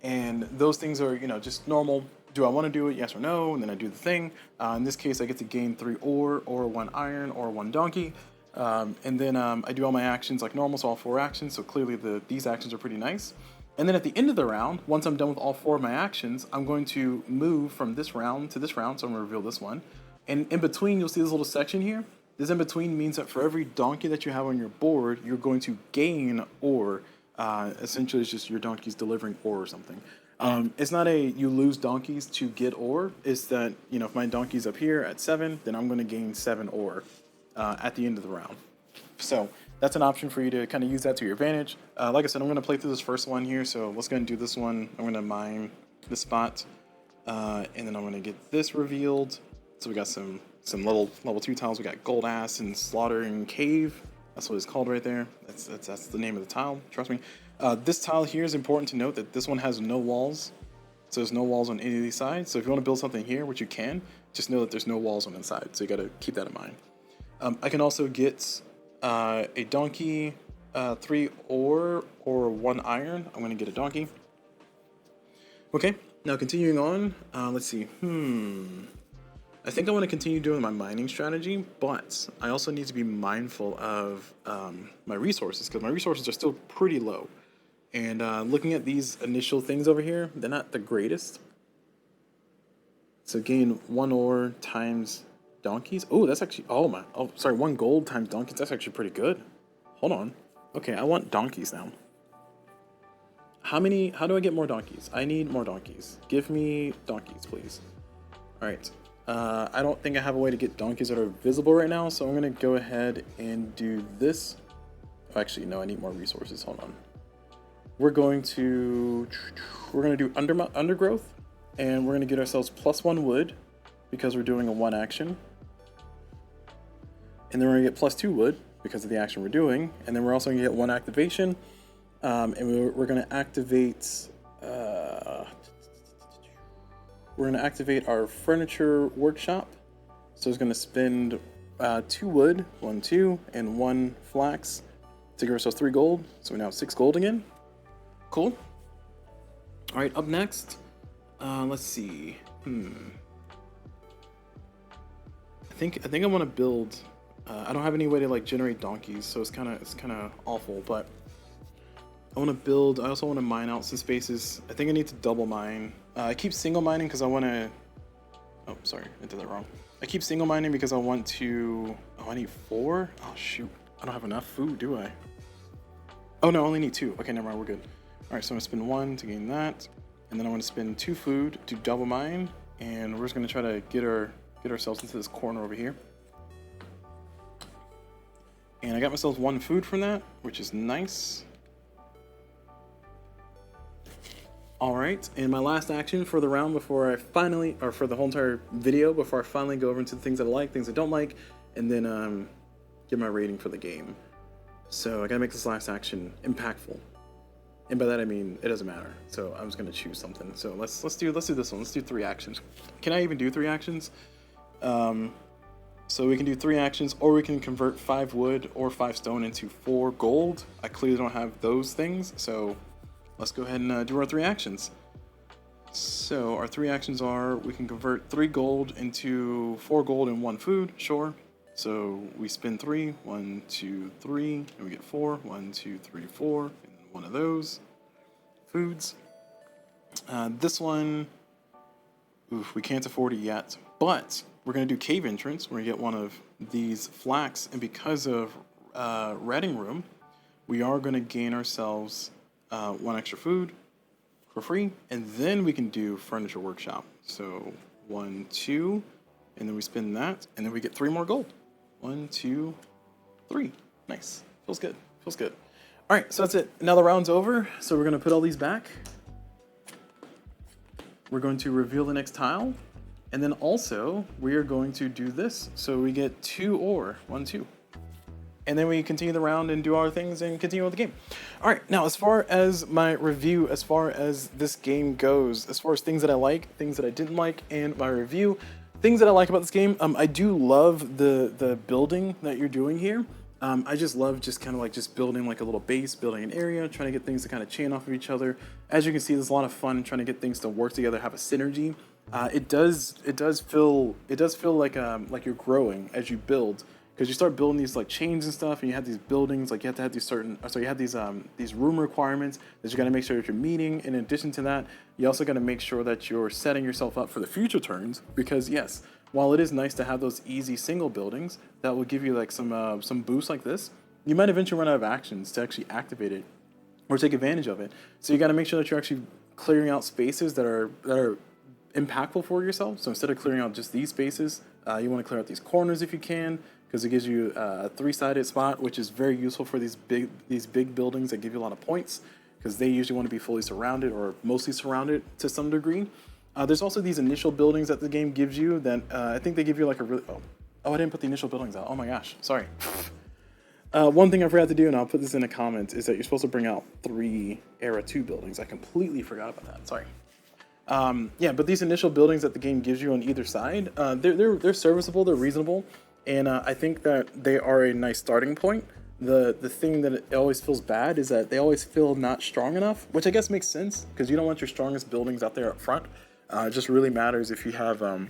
And those things are, just normal. Do I want to do it? Yes or no? And then I do the thing. In this case, I get to gain 3 ore, or 1 iron, or 1 donkey. And then I do all my actions like normal, so all 4 actions. So clearly these actions are pretty nice. And then at the end of the round, once I'm done with all 4 of my actions, I'm going to move from this round to this round. So I'm going to reveal this one. And in between, you'll see this little section here. This in between means that for every donkey that you have on your board, you're going to gain ore. Essentially, it's just your donkey's delivering ore or something. It's not you lose donkeys to get ore. It's that, if my donkey's up here at 7, then I'm going to gain 7 ore at the end of the round. So that's an option for you to kind of use that to your advantage. Like I said, I'm going to play through this first one here. So let's go and do this one. I'm going to mine this spot. And then I'm going to get this revealed. So we got some level 2 tiles. We got Gold Ass and Slaughtering Cave. That's what it's called right there. That's the name of the tile. Trust me. This tile here is important to note that this one has no walls. So there's no walls on any of these sides. So if you want to build something here, which you can, just know that there's no walls on the side. So you got to keep that in mind. I can also get a donkey, 3 ore, or 1 iron. I'm going to get a donkey. Okay, now continuing on. Let's see. I think I want to continue doing my mining strategy, but I also need to be mindful of my resources, because my resources are still pretty low. And looking at these initial things over here, they're not the greatest. So gain 1 ore times donkeys. Oh, that's actually, 1 gold times donkeys. That's actually pretty good. Hold on. Okay, I want donkeys now. How do I get more donkeys? I need more donkeys. Give me donkeys, please. All right. I don't think I have a way to get donkeys that are visible right now, so I'm going to go ahead and do this. Oh, actually, no, I need more resources. Hold on. We're going to do undergrowth, and we're going to get ourselves +1 wood because we're doing a 1 action. And then we're going to get +2 wood because of the action we're doing. And then we're also going to get 1 activation, and we're going to activate... We're going to activate our furniture workshop. So it's going to spend 2 wood, 1, 2, and 1 flax to give ourselves 3 gold. So we now have 6 gold again. Cool. All right, up next, let's see. I think I want to build. I don't have any way to like generate donkeys, so it's kind of awful. But I want to build. I also want to mine out some spaces. I think I need to double mine. I keep single mining because I want to. Oh, sorry, I did that wrong. I keep single mining because I want to. Oh, I need 4. Oh shoot, I don't have enough food, do I? Oh no, I only need 2. Okay, never mind, we're good. All right, so I'm gonna spend 1 to gain that, and then I want to spend 2 food to double mine, and we're just gonna try to get ourselves into this corner over here. And I got myself 1 food from that, which is nice. All right, and my last action for the round before I finally, or for the whole entire video, before I finally go over into the things that I like, things I don't like, and then give my rating for the game. So I gotta make this last action impactful. And by that I mean it doesn't matter. So I'm just gonna choose something. So let's do this one. Let's do 3 actions. Can I even do 3 actions? So we can do 3 actions, or we can convert 5 wood or 5 stone into 4 gold. I clearly don't have those things, so let's go ahead and do our 3 actions. So our 3 actions are, we can convert 3 gold into 4 gold and 1 food, sure. So we spend 3, 1, 2, 3, and we get 4, 1, 2, 3, 4, and 1 of those foods. This one, we can't afford it yet, but we're going to do cave entrance. We're going to get 1 of these flax, and because of redding room, we are going to gain ourselves 1 extra food for free, and then we can do furniture workshop. So 1, 2, and then we spend that, and then we get 3 more gold. 1, 2, 3. Nice. Feels good. Feels good. All right, so that's it. Now the round's over, so we're going to put all these back. We're going to reveal the next tile, and then also we are going to do this. So we get 2 ore, 1, 2. And then we continue the round and do our things and continue with the game. All right, now as far as my review, as far as this game goes, as far as things that I like, things that I didn't like, and my review, things that I like about this game, I do love the building that you're doing here. I just love just kind of like just building like a little base, building an area, trying to get things to kind of chain off of each other. As you can see, there's a lot of fun trying to get things to work together, have a synergy. It does feel like you're growing as you build. Because you start building these like chains and stuff, and you have these buildings, like you have to have these these room requirements that you got to make sure that you're meeting. In addition to that, you also got to make sure that you're setting yourself up for the future turns. Because yes, while it is nice to have those easy single buildings that will give you like some boost like this, you might eventually run out of actions to actually activate it or take advantage of it. So you got to make sure that you're actually clearing out spaces that are impactful for yourself. So instead of clearing out just these spaces, you want to clear out these corners if you can, because it gives you a 3-sided spot, which is very useful for these big buildings that give you a lot of points, because they usually want to be fully surrounded or mostly surrounded to some degree. There's also these initial buildings that the game gives you that I think they give you like a really... Oh, I didn't put the initial buildings out. Oh my gosh, sorry. One thing I forgot to do, and I'll put this in the comments, is that you're supposed to bring out 3 Era 2 buildings. I completely forgot about that, sorry. Yeah, but these initial buildings that the game gives you on either side, they're serviceable, they're reasonable, and I think that they are a nice starting point. The thing that it always feels bad is that they always feel not strong enough, which I guess makes sense, because you don't want your strongest buildings out there up front. It just really matters if you have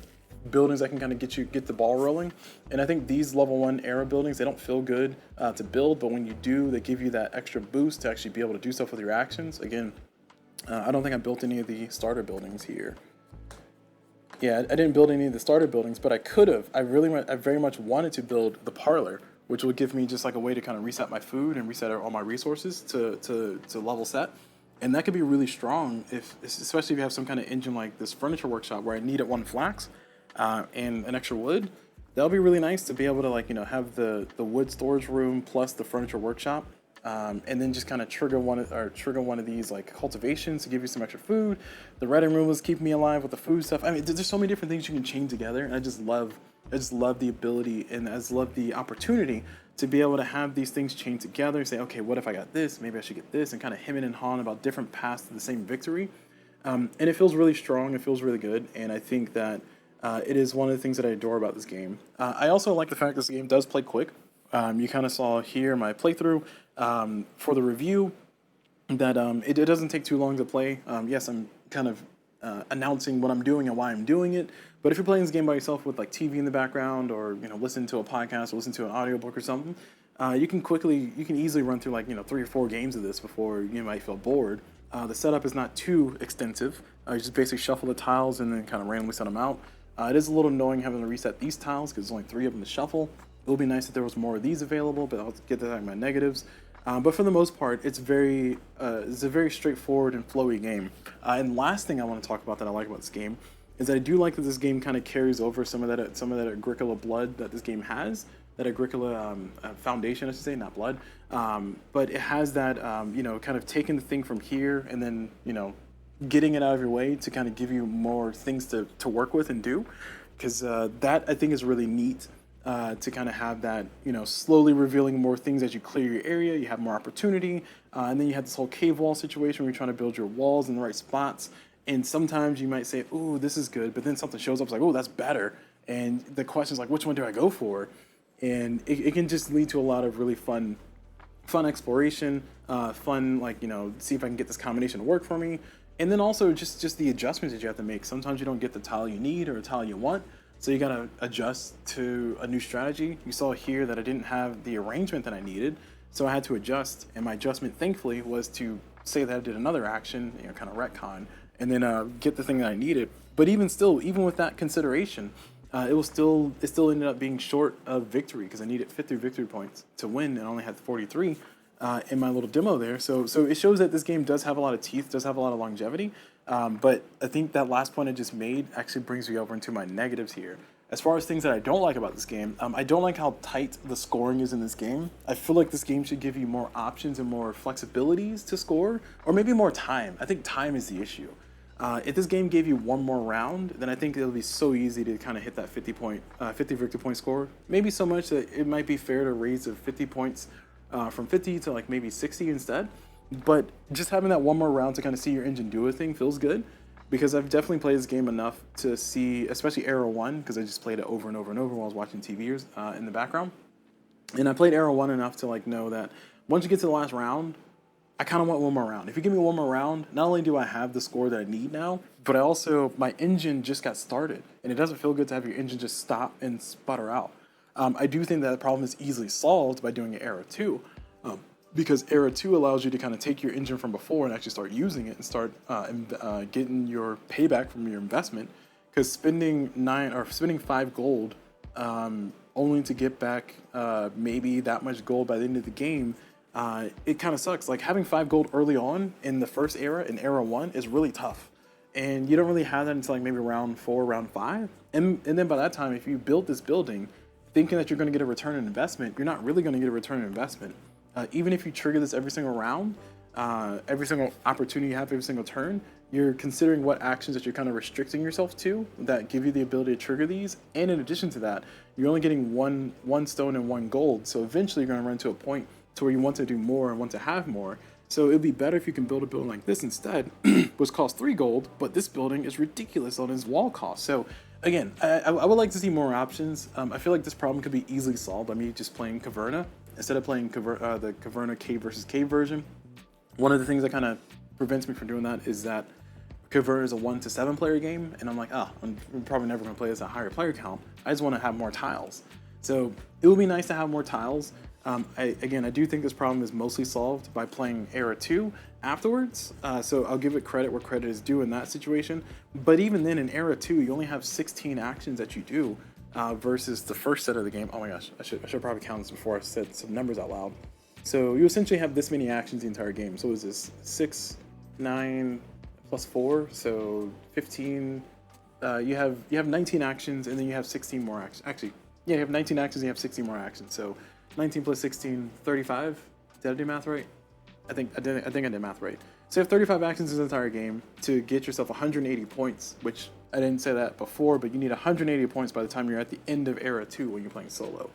buildings that can kind of get the ball rolling. And I think these level 1 era buildings, they don't feel good to build, but when you do, they give you that extra boost to actually be able to do stuff with your actions. Again, I don't think I built any of the starter buildings here. Yeah, I didn't build any of the starter buildings, but I could have. I very much wanted to build the parlor, which would give me just like a way to kind of reset my food and reset all my resources to level set. And that could be really strong, especially if you have some kind of engine like this furniture workshop where I needed 1 flax and an extra wood. That'll be really nice to be able to have the wood storage room plus the furniture workshop. And then just kind of trigger one of these like cultivations to give you some extra food. The writing room was keeping me alive with the food stuff. I mean, there's so many different things you can chain together, and I just love the ability, and I just love the opportunity to be able to have these things chained together. Say, okay, what if I got this? Maybe I should get this, and kind of hemming and hawing about different paths to the same victory. And it feels really strong. It feels really good, and I think that it is one of the things that I adore about this game. I also like the fact this game does play quick. You kind of saw here my playthrough for the review that it doesn't take too long to play. Yes, I'm kind of announcing what I'm doing and why I'm doing it, but if you're playing this game by yourself with like TV in the background, or listen to a podcast or listen to an audiobook or something, you can easily run through like 3 or 4 games of this before you might feel bored. The setup is not too extensive. You just basically shuffle the tiles and then kind of randomly set them out. It is a little annoying having to reset these tiles because there's only 3 of them to shuffle. It would be nice if there was more of these available, but I'll get to that in my negatives. But for the most part, it's a very straightforward and flowy game. And last thing I want to talk about that I like about this game is that I do like that this game kind of carries over some of that Agricola blood that this game has, that Agricola foundation, I should say, not blood. But it has that kind of taking the thing from here and then getting it out of your way to kind of give you more things to work with and do, because that I think is really neat. To kind of have that, slowly revealing more things as you clear your area, you have more opportunity, and then you have this whole cave wall situation where you're trying to build your walls in the right spots, and sometimes you might say, ooh, this is good, but then something shows up, it's like, oh, that's better, and the question is like, which one do I go for? And it can just lead to a lot of really fun exploration, see if I can get this combination to work for me, and then also just the adjustments that you have to make. Sometimes you don't get the tile you need or a tile you want, so you gotta adjust to a new strategy. You saw here that I didn't have the arrangement that I needed, so I had to adjust. And my adjustment, thankfully, was to say that I did another action, kind of retcon, and then get the thing that I needed. But even with that consideration, it still ended up being short of victory because I needed 50 victory points to win, and I only had 43 in my little demo there. So it shows that this game does have a lot of teeth, does have a lot of longevity. But I think that last point I just made actually brings me over into my negatives here. As far as things that I don't like about this game, I don't like how tight the scoring is in this game. I feel like this game should give you more options and more flexibilities to score, or maybe more time. I think time is the issue. If this game gave you one more round, then I think it'll be so easy to kind of hit that 50 victory point score. Maybe so much that it might be fair to raise the 50 points from 50 to like maybe 60 instead. But just having that one more round to kind of see your engine do a thing feels good, because I've definitely played this game enough to see, especially Era 1, because I just played it over and over and over while I was watching TV in the background. And I played Era 1 enough to like know that once you get to the last round, I kind of want one more round. If you give me one more round, not only do I have the score that I need now, but I also, my engine just got started. And it doesn't feel good to have your engine just stop and sputter out. I do think that the problem is easily solved by doing an Era 2. Because Era 2 allows you to kind of take your engine from before and actually start using it and start getting your payback from your investment. Because spending 5 gold only to get back maybe that much gold by the end of the game, it kind of sucks. Like having 5 gold early on in the first era, in Era 1, is really tough. And you don't really have that until like maybe round 4, round 5. And then by that time, if you build this building thinking that you're going to get a return on investment, you're not really going to get a return on investment. Even if you trigger this every single round, every single opportunity you have, every single turn, you're considering what actions that you're kind of restricting yourself to that give you the ability to trigger these. And in addition to that, you're only getting one stone and 1 gold. So eventually you're going to run to a point to where you want to do more and want to have more. So it'd be better if you can build a building like this instead, which costs 3 gold, but this building is ridiculous on its wall cost. So again, I would like to see more options. I feel like this problem could be easily solved by me just playing Caverna instead of playing the Caverna cave versus cave version. One of the things that kind of prevents me from doing that is that Caverna is a 1 to 7 player game, and I'm like, I'm probably never going to play this at a higher player count. I just want to have more tiles. So it would be nice to have more tiles. I do think this problem is mostly solved by playing Era 2 afterwards. So I'll give it credit where credit is due in that situation. But even then, in Era 2, you only have 16 actions that you do. Versus the first set of the game. Oh my gosh, I should probably count this before I said some numbers out loud. So you essentially have this many actions the entire game. So is this 6, 9 plus 4, so 15. You have 19 actions, and then you have 16 more actions. Actually, yeah, you have 19 actions, and you have 16 more actions. So 19 plus 16, 35. Did I do math right? I think I did math right. So you have 35 actions in the entire game to get yourself 180 points, which I didn't say that before, but you need 180 points by the time you're at the end of Era 2 when you're playing solo.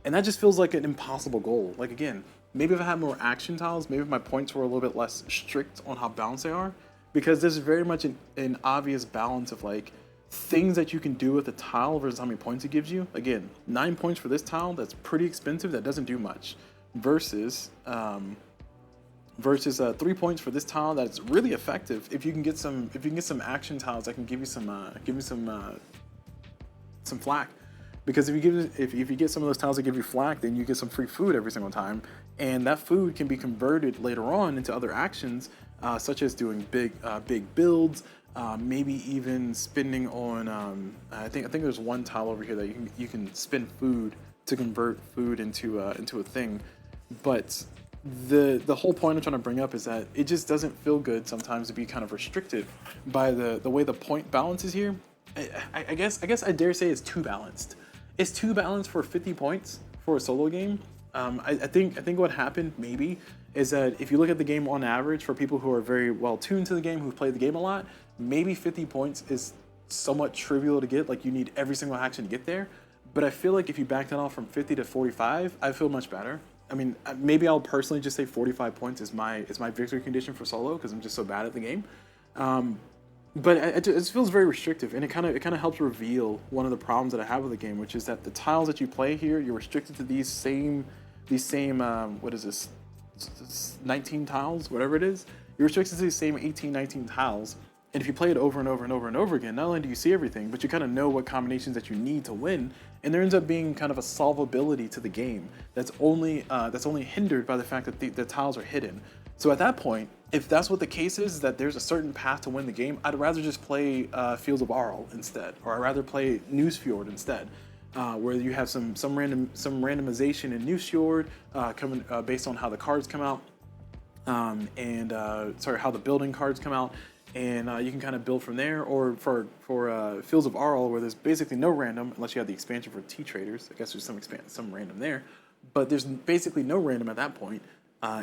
And that just feels like an impossible goal. Like again, maybe if I had more action tiles, maybe if my points were a little bit less strict on how balanced they are, because there's very much an obvious balance of like things that you can do with the tile versus how many points it gives you. Again, 9 points for this tile, that's pretty expensive, that doesn't do much, versus 3 points for this tile that's really effective if you can get some action tiles that can give you some flak. Because if you get some of those tiles that give you flak, then you get some free food every single time, and that food can be converted later on into other actions, such as doing big builds, maybe even spending on. I think there's one tile over here that you can spend food to convert food into a thing, but the whole point I'm trying to bring up is that it just doesn't feel good sometimes to be kind of restricted by the way the point balance is here. I guess I dare say it's too balanced. It's too balanced for 50 points for a solo game. I think what happened maybe is that if you look at the game on average for people who are very well tuned to the game, who've played the game a lot, maybe 50 points is somewhat trivial to get. Like you need every single action to get there. But I feel like if you back that off from 50 to 45, I feel much better. I mean, maybe I'll personally just say 45 points is my victory condition for solo because I'm just so bad at the game. But it just feels very restrictive, and it kind of helps reveal one of the problems that I have with the game, which is that the tiles that you play here, you're restricted to these same what is this, 19 tiles, whatever it is. You're restricted to these same 18, 19 tiles, and if you play it over and over and over and over again, not only do you see everything, but you kind of know what combinations that you need to win, and there ends up being kind of a solvability to the game that's only hindered by the fact that the tiles are hidden. So at that point, if that's what the case is, that there's a certain path to win the game, I'd rather just play Fields of Arl instead, or I'd rather play Newsfjord instead, where you have some randomization in Newsfjord coming based on how the cards come out, how the building cards come out, and you can kind of build from there. Or for Fields of Arl, where there's basically no random unless you have the expansion for Tea Traders. I guess there's some random there, but there's basically no random at that point.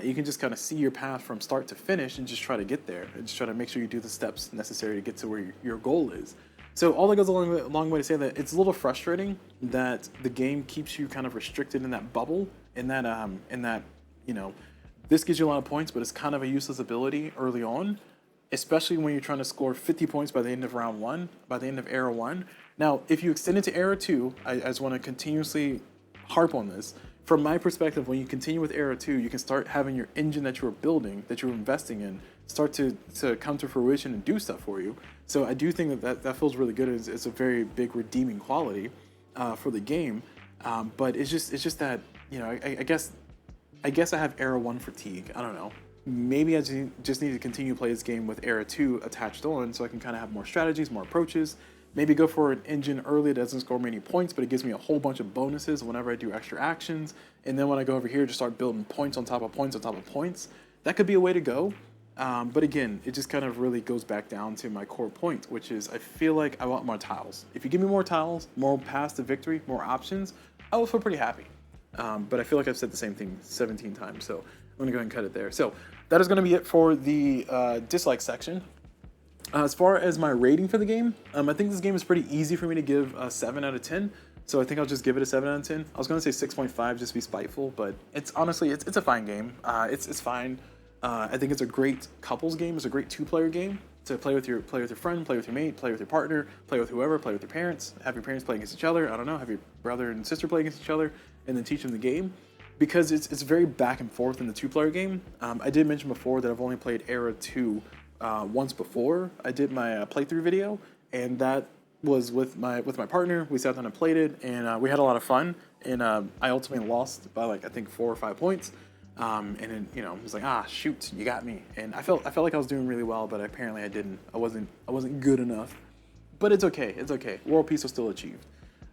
You can just kind of see your path from start to finish and just try to get there and just try to make sure you do the steps necessary to get to where your goal is. So all that goes a long way to say that it's a little frustrating that the game keeps you kind of restricted in that bubble, in that you know, this gives you a lot of points, but it's kind of a useless ability early on, especially when you're trying to score 50 points by the end of round 1, by the end of era 1. Now, if you extend it to era 2, I just want to continuously harp on this. From my perspective, when you continue with era 2, you can start having your engine that you were building, that you were investing in, start to come to fruition and do stuff for you. So I do think that feels really good. It's a very big redeeming quality for the game. But it's just that, you know, I guess I have era 1 fatigue. I don't know. Maybe I just need to continue to play this game with era 2 attached on, so I can kind of have more strategies, more approaches. Maybe go for an engine early that doesn't score many points, but it gives me a whole bunch of bonuses whenever I do extra actions. And then when I go over here, just start building points on top of points on top of points. That could be a way to go. But again, it just kind of really goes back down to my core point, which is I feel like I want more tiles. If you give me more tiles, more paths to victory, more options, I will feel pretty happy. But I feel like I've said the same thing 17 times, so I'm going to go ahead and cut it there. So that is going to be it for the dislike section. As far as my rating for the game, I think this game is pretty easy for me to give a 7 out of 10. So I think I'll just give it a 7 out of 10. I was going to say 6.5 just to be spiteful, but it's honestly, it's a fine game. It's fine. I think it's a great couples game. It's a great two-player game to play with your friend, play with your mate, play with your partner, play with whoever, play with your parents, have your parents play against each other. I don't know, have your brother and sister play against each other, and then teach them the game. Because it's very back and forth in the two-player game. I did mention before that I've only played Era 2 once before. I did my playthrough video, and that was with my partner. We sat down and played it, and we had a lot of fun. And I ultimately lost by like I think 4 or 5 points. And then it was like, shoot, you got me. And I felt like I was doing really well, but apparently I didn't. I wasn't good enough. But it's okay. It's okay. World peace was still achieved.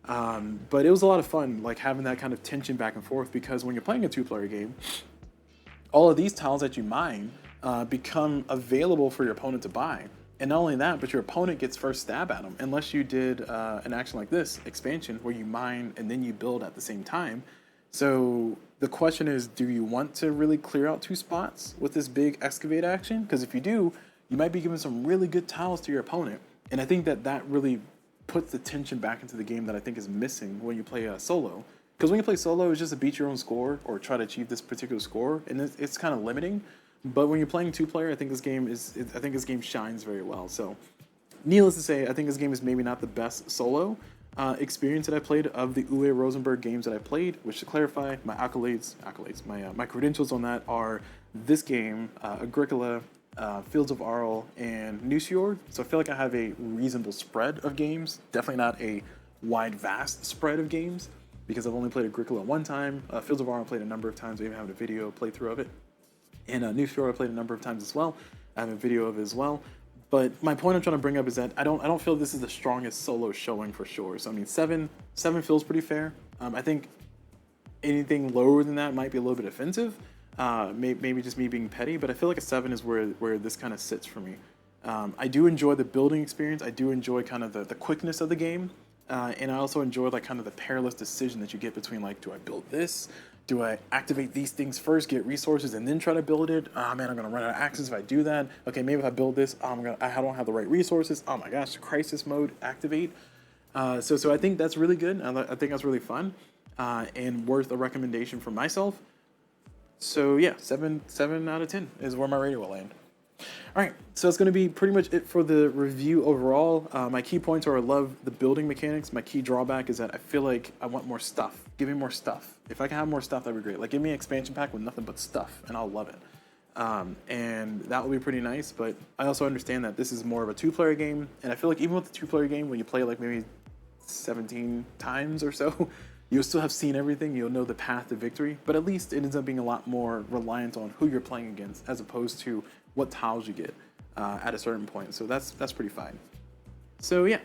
But it was a lot of fun, like having that kind of tension back and forth, because when you're playing a two-player game, all of these tiles that you mine become available for your opponent to buy. And not only that, but your opponent gets first stab at them, unless you did an action like this, expansion, where you mine and then you build at the same time. So the question is, do you want to really clear out 2 spots with this big excavate action? Because if you do, you might be giving some really good tiles to your opponent. And I think that really puts the tension back into the game that I think is missing when you play solo. Because when you play solo, it's just to beat your own score or try to achieve this particular score, and it's kind of limiting. But when you're playing two-player, I think this game shines very well. So, needless to say, I think this game is maybe not the best solo experience that I played of the Uwe Rosenberg games that I played. Which, to clarify, my accolades, my credentials on that are this game, Agricola, Fields of Arl, and Nusjord. So I feel like I have a reasonable spread of games. Definitely not a wide, vast spread of games, because I've only played Agricola one time. Fields of Arl I played a number of times. I even have a video playthrough of it. And Nusjord I played a number of times as well. I have a video of it as well. But my point I'm trying to bring up is that I don't feel this is the strongest solo showing for sure. So I mean, seven feels pretty fair. I think anything lower than that might be a little bit offensive. Maybe just me being petty, but I feel like a 7 is where this kind of sits for me. I do enjoy the building experience. I do enjoy kind of the quickness of the game. And I also enjoy like kind of the perilous decision that you get between like, do I build this? Do I activate these things first, get resources, and then try to build it? Oh man, I'm gonna run out of actions if I do that. Okay, maybe if I build this, I don't have the right resources. Oh my gosh, crisis mode activate. So I think that's really good. I think that's really fun and worth a recommendation for myself. So yeah, 7 out of 10 is where my rating will land. All right, so it's going to be pretty much it for the review overall. My key points are I love the building mechanics. My key drawback is that I feel like I want more stuff. Give me more stuff. If I can have more stuff, that'd be great. Like, give me an expansion pack with nothing but stuff, and I'll love it. And that will be pretty nice, but I also understand that this is more of a two-player game, and I feel like even with the two-player game, when you play like maybe 17 times or so, you'll still have seen everything, you'll know the path to victory, but at least it ends up being a lot more reliant on who you're playing against as opposed to what tiles you get at a certain point. So that's pretty fine. So yeah,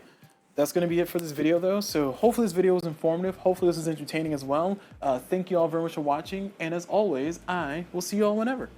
that's going to be it for this video though. So hopefully this video was informative. Hopefully this is entertaining as well. Thank you all very much for watching. And as always, I will see you all whenever.